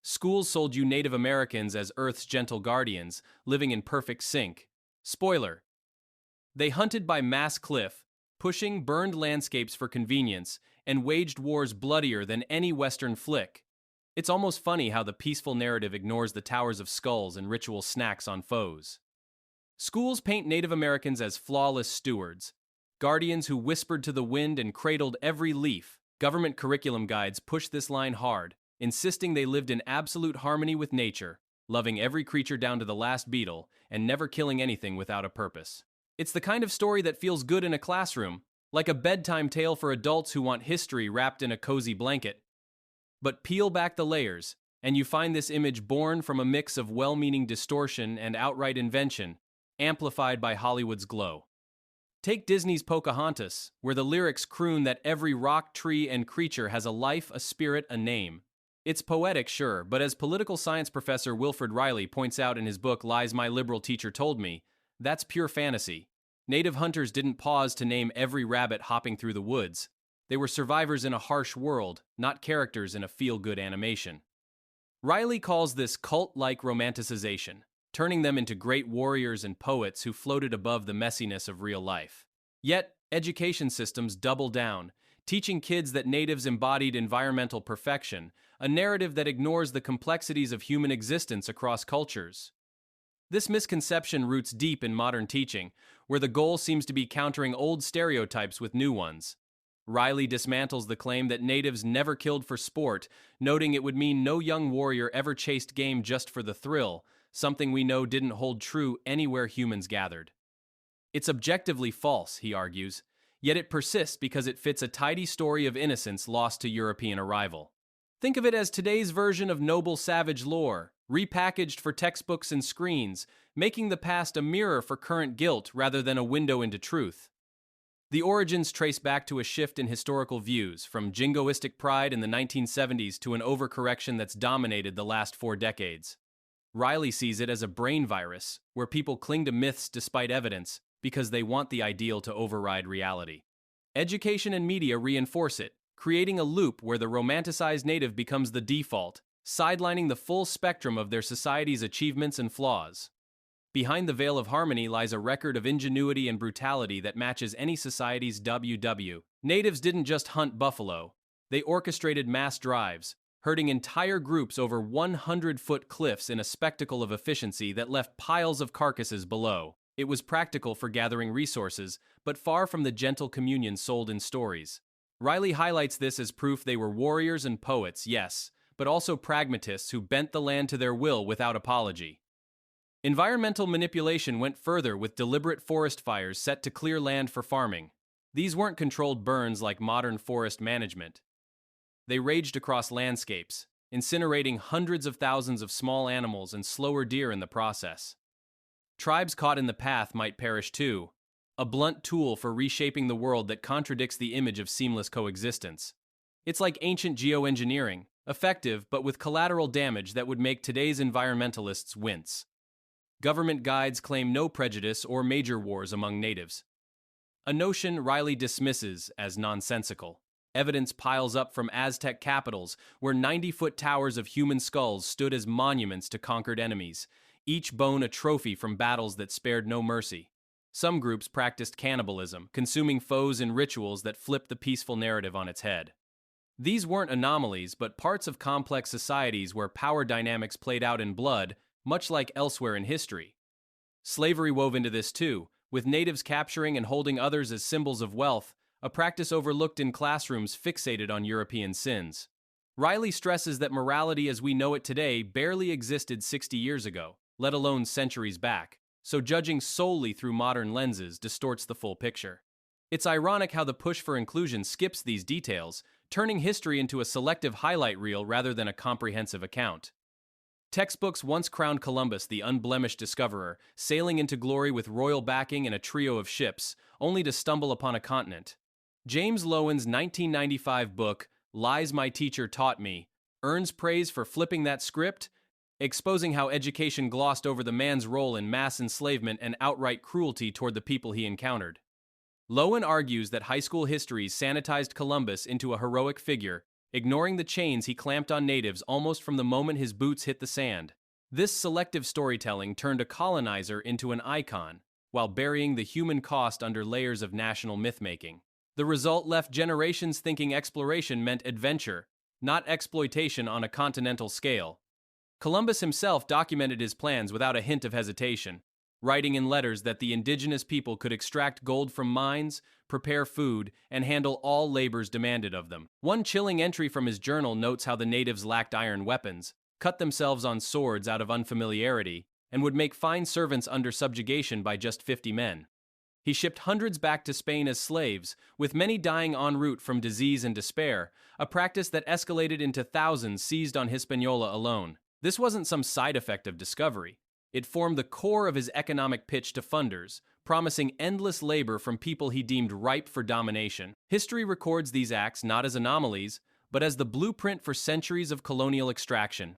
Schools sold you Native Americans as Earth's gentle guardians, living in perfect sync. Spoiler. They hunted by mass cliff, pushing burned landscapes for convenience, and waged wars bloodier than any Western flick. It's almost funny how the peaceful narrative ignores the towers of skulls and ritual snacks on foes. Schools paint Native Americans as flawless stewards, guardians who whispered to the wind and cradled every leaf. Government curriculum guides push this line hard, insisting they lived in absolute harmony with nature, loving every creature down to the last beetle, and never killing anything without a purpose. It's the kind of story that feels good in a classroom, like a bedtime tale for adults who want history wrapped in a cozy blanket. But peel back the layers, and you find this image born from a mix of well-meaning distortion and outright invention, amplified by Hollywood's glow. Take Disney's Pocahontas, where the lyrics croon that every rock, tree, and creature has a life, a spirit, a name. It's poetic, sure, but as political science professor Wilfred Riley points out in his book Lies My Liberal Teacher Told Me, that's pure fantasy. Native hunters didn't pause to name every rabbit hopping through the woods. They were survivors in a harsh world, not characters in a feel-good animation. Riley calls this cult-like romanticization, turning them into great warriors and poets who floated above the messiness of real life. Yet, education systems double down, teaching kids that natives embodied environmental perfection, a narrative that ignores the complexities of human existence across cultures. This misconception roots deep in modern teaching, where the goal seems to be countering old stereotypes with new ones. Riley dismantles the claim that natives never killed for sport, noting it would mean no young warrior ever chased game just for the thrill, something we know didn't hold true anywhere humans gathered. It's objectively false, he argues, yet it persists because it fits a tidy story of innocence lost to European arrival. Think of it as today's version of noble savage lore, repackaged for textbooks and screens, making the past a mirror for current guilt rather than a window into truth. The origins trace back to a shift in historical views, from jingoistic pride in the 1970s to an overcorrection that's dominated the last 4 decades. Riley sees it as a brain virus, where people cling to myths despite evidence because they want the ideal to override reality. Education and media reinforce it, creating a loop where the romanticized native becomes the default, sidelining the full spectrum of their society's achievements and flaws. Behind the veil of harmony lies a record of ingenuity and brutality that matches any society's WW. Natives didn't just hunt buffalo. They orchestrated mass drives, herding entire groups over 100-foot cliffs in a spectacle of efficiency that left piles of carcasses below. It was practical for gathering resources, but far from the gentle communion sold in stories. Riley highlights this as proof they were warriors and poets, yes, but also pragmatists who bent the land to their will without apology. Environmental manipulation went further with deliberate forest fires set to clear land for farming. These weren't controlled burns like modern forest management. They raged across landscapes, incinerating hundreds of thousands of small animals and slower deer in the process. Tribes caught in the path might perish too, a blunt tool for reshaping the world that contradicts the image of seamless coexistence. It's like ancient geoengineering, effective but with collateral damage that would make today's environmentalists wince. Government guides claim no prejudice or major wars among natives, a notion Riley dismisses as nonsensical. Evidence piles up from Aztec capitals, where 90-foot towers of human skulls stood as monuments to conquered enemies, each bone a trophy from battles that spared no mercy. Some groups practiced cannibalism, consuming foes in rituals that flipped the peaceful narrative on its head. These weren't anomalies, but parts of complex societies where power dynamics played out in blood, much like elsewhere in history. Slavery wove into this too, with natives capturing and holding others as symbols of wealth, a practice overlooked in classrooms fixated on European sins. Riley stresses that morality as we know it today barely existed 60 years ago, let alone centuries back, so judging solely through modern lenses distorts the full picture. It's ironic how the push for inclusion skips these details, turning history into a selective highlight reel rather than a comprehensive account. Textbooks once crowned Columbus the unblemished discoverer, sailing into glory with royal backing and a trio of ships, only to stumble upon a continent. James Loewen's 1995 book, Lies My Teacher Taught Me, earns praise for flipping that script, exposing how education glossed over the man's role in mass enslavement and outright cruelty toward the people he encountered. Loewen argues that high school histories sanitized Columbus into a heroic figure, ignoring the chains he clamped on natives almost from the moment his boots hit the sand. This selective storytelling turned a colonizer into an icon, while burying the human cost under layers of national myth-making. The result left generations thinking exploration meant adventure, not exploitation on a continental scale. Columbus himself documented his plans without a hint of hesitation, writing in letters that the indigenous people could extract gold from mines, prepare food, and handle all labors demanded of them. One chilling entry from his journal notes how the natives lacked iron weapons, cut themselves on swords out of unfamiliarity, and would make fine servants under subjugation by just 50 men. He shipped hundreds back to Spain as slaves, with many dying en route from disease and despair, a practice that escalated into thousands seized on Hispaniola alone. This wasn't some side effect of discovery. It formed the core of his economic pitch to funders, promising endless labor from people he deemed ripe for domination. History records these acts not as anomalies, but as the blueprint for centuries of colonial extraction.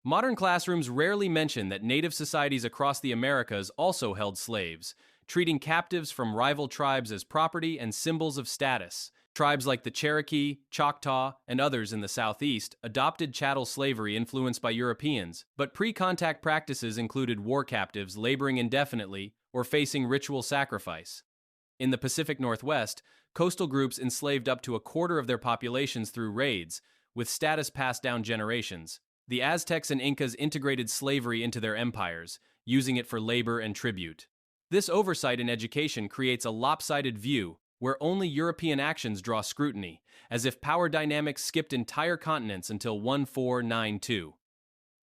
Modern classrooms rarely mention that native societies across the Americas also held slaves, treating captives from rival tribes as property and symbols of status. Tribes like the Cherokee, Choctaw, and others in the Southeast adopted chattel slavery influenced by Europeans, but pre-contact practices included war captives laboring indefinitely or facing ritual sacrifice. In the Pacific Northwest, coastal groups enslaved up to a quarter of their populations through raids, with status passed down generations. The Aztecs and Incas integrated slavery into their empires, using it for labor and tribute. This oversight in education creates a lopsided view, where only European actions draw scrutiny, as if power dynamics skipped entire continents until 1492.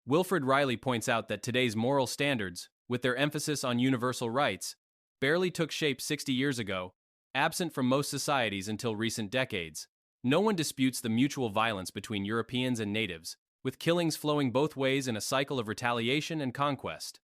Wilfred Riley points out that today's moral standards, with their emphasis on universal rights, barely took shape 60 years ago, absent from most societies until recent decades. No one disputes the mutual violence between Europeans and natives, with killings flowing both ways in a cycle of retaliation and conquest.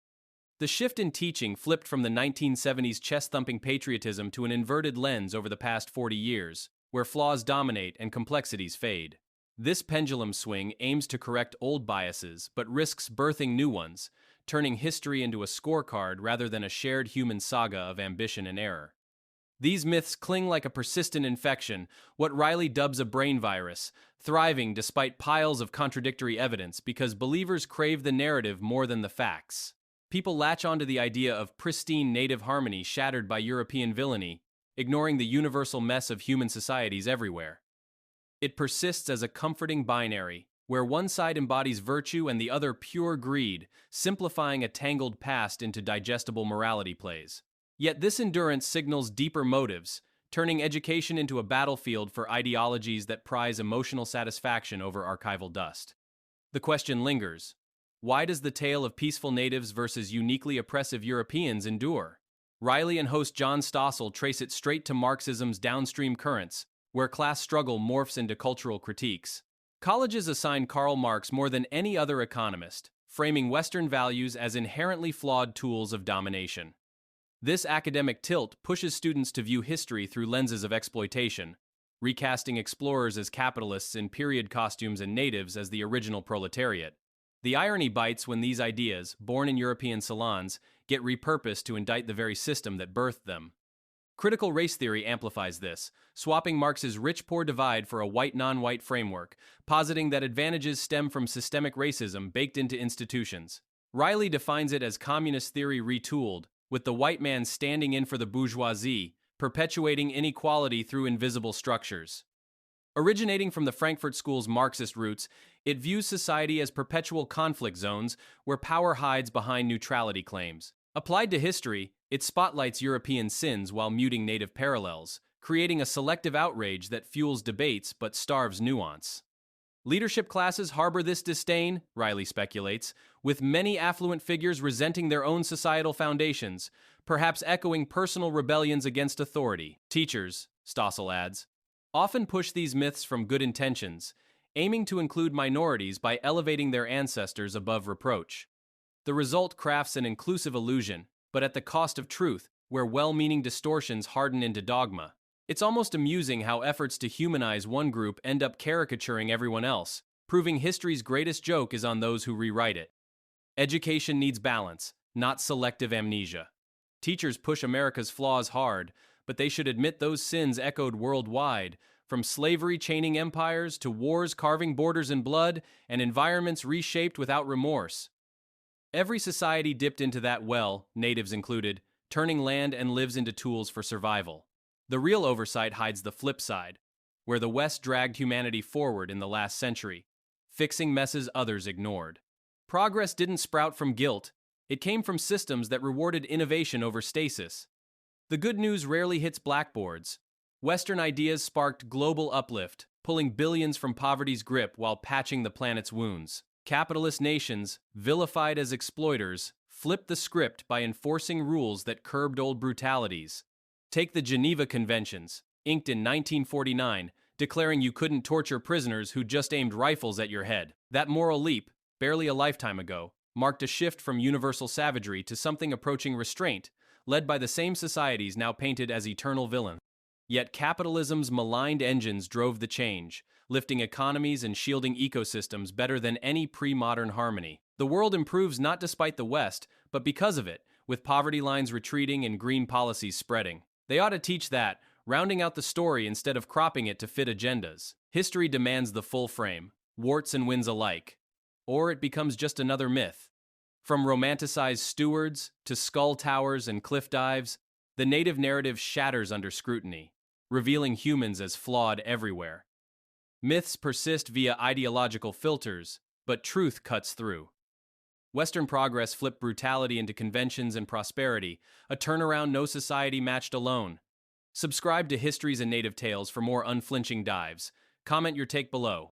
The shift in teaching flipped from the 1970s chest-thumping patriotism to an inverted lens over the past 40 years, where flaws dominate and complexities fade. This pendulum swing aims to correct old biases but risks birthing new ones, turning history into a scorecard rather than a shared human saga of ambition and error. These myths cling like a persistent infection, what Riley dubs a brain virus, thriving despite piles of contradictory evidence because believers crave the narrative more than the facts. People latch onto the idea of pristine native harmony shattered by European villainy, ignoring the universal mess of human societies everywhere. It persists as a comforting binary, where one side embodies virtue and the other pure greed, simplifying a tangled past into digestible morality plays. Yet this endurance signals deeper motives, turning education into a battlefield for ideologies that prize emotional satisfaction over archival dust. The question lingers. Why does the tale of peaceful natives versus uniquely oppressive Europeans endure? Riley and host John Stossel trace it straight to Marxism's downstream currents, where class struggle morphs into cultural critiques. Colleges assign Karl Marx more than any other economist, framing Western values as inherently flawed tools of domination. This academic tilt pushes students to view history through lenses of exploitation, recasting explorers as capitalists in period costumes and natives as the original proletariat. The irony bites when these ideas, born in European salons, get repurposed to indict the very system that birthed them. Critical race theory amplifies this, swapping Marx's rich-poor divide for a white-non-white framework, positing that advantages stem from systemic racism baked into institutions. Riley defines it as communist theory retooled, with the white man standing in for the bourgeoisie, perpetuating inequality through invisible structures. Originating from the Frankfurt School's Marxist roots, it views society as perpetual conflict zones where power hides behind neutrality claims. Applied to history, it spotlights European sins while muting native parallels, creating a selective outrage that fuels debates but starves nuance. Leadership classes harbor this disdain, Riley speculates, with many affluent figures resenting their own societal foundations, perhaps echoing personal rebellions against authority. Teachers, Stossel adds, often push these myths from good intentions, aiming to include minorities by elevating their ancestors above reproach. The result crafts an inclusive illusion, but at the cost of truth, where well-meaning distortions harden into dogma. It's almost amusing how efforts to humanize one group end up caricaturing everyone else, proving history's greatest joke is on those who rewrite it. Education needs balance, not selective amnesia. Teachers push America's flaws hard, but they should admit those sins echoed worldwide, from slavery chaining empires to wars carving borders in blood and environments reshaped without remorse. Every society dipped into that well, natives included, turning land and lives into tools for survival. The real oversight hides the flip side, where the West dragged humanity forward in the last century, fixing messes others ignored. Progress didn't sprout from guilt, it came from systems that rewarded innovation over stasis. The good news rarely hits blackboards. Western ideas sparked global uplift, pulling billions from poverty's grip while patching the planet's wounds. Capitalist nations, vilified as exploiters, flipped the script by enforcing rules that curbed old brutalities. Take the Geneva Conventions, inked in 1949, declaring you couldn't torture prisoners who just aimed rifles at your head. That moral leap, barely a lifetime ago, marked a shift from universal savagery to something approaching restraint, led by the same societies now painted as eternal villains. Yet capitalism's maligned engines drove the change, lifting economies and shielding ecosystems better than any pre-modern harmony. The world improves not despite the West, but because of it, with poverty lines retreating and green policies spreading. They ought to teach that, rounding out the story instead of cropping it to fit agendas. History demands the full frame, warts and wins alike. Or it becomes just another myth. From romanticized stewards to skull towers and cliff dives, the native narrative shatters under scrutiny, revealing humans as flawed everywhere. Myths persist via ideological filters, but truth cuts through. Western progress flipped brutality into conventions and prosperity, a turnaround no society matched alone. Subscribe to Histories and Native Tales for more unflinching dives. Comment your take below.